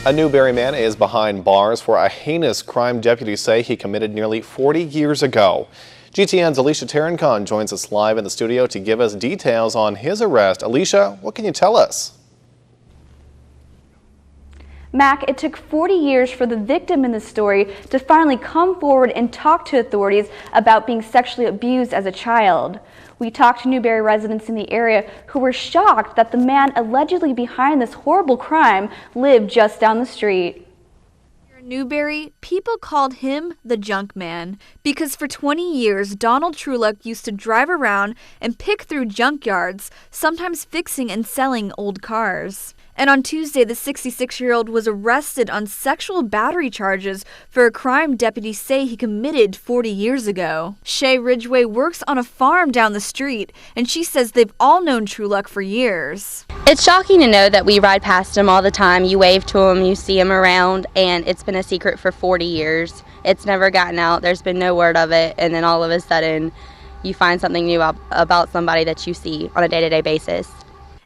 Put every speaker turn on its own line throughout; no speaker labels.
A Newberry man is behind bars for a heinous crime deputies say he committed nearly 40 years ago. GTN's Alicia Tarancon joins us live in the studio to give us details on his arrest. Alicia, what can you tell us?
Mac, it took 40 years for the victim in the story to finally come forward and talk to authorities about being sexually abused as a child. We talked to Newberry residents in the area who were shocked that the man allegedly behind this horrible crime lived just down the street.
In Newberry, people called him the junk man because for 20 years, Donald Trueluck used to drive around and pick through junkyards, sometimes fixing and selling old cars. And on Tuesday, the 66-year-old was arrested on sexual battery charges for a crime deputies say he committed 40 years ago. Shay Ridgway works on a farm down the street, and she says they've all known Trueluck for years.
It's shocking to know that we ride past him all the time. You wave to him, you see him around, and it's been a secret for 40 years. It's never gotten out. There's been no word of it, and then all of a sudden, you find something new about somebody that you see on a day-to-day basis.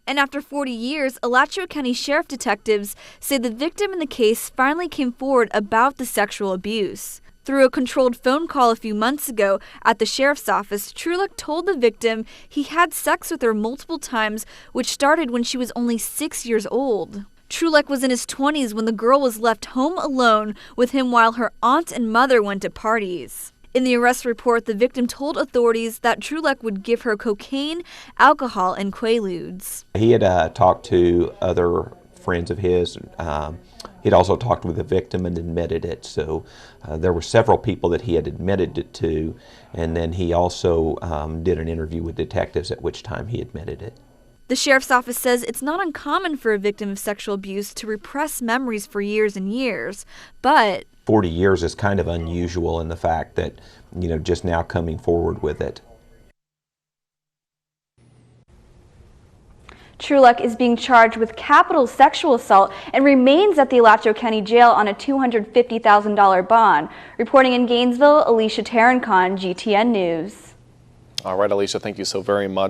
And after 40 years, Alachua County Sheriff detectives say the victim in the case finally came forward about the sexual abuse. Through a controlled phone call a few months ago at the sheriff's office, Trueluck told the victim he had sex with her multiple times, which started when she was only 6 years old. Trueluck was in his 20s when the girl was left home alone with him while her aunt and mother went to parties. In the arrest report, the victim told authorities that Trueluck would give her cocaine, alcohol, and quaaludes.
He had talked to other friends of his. He'd also talked with the victim and admitted it. So there were several people that he had admitted it to, and then he also did an interview with detectives, at which time he admitted it.
The sheriff's office says it's not uncommon for a victim of sexual abuse to repress memories for years and years, but
40 years is kind of unusual in the fact that, just now coming forward with it.
Trueluck is being charged with capital sexual assault and remains at the Alachua County Jail on a $250,000 bond. Reporting in Gainesville, Alicia Tarancon, GTN News.
All right, Alicia, thank you so very much.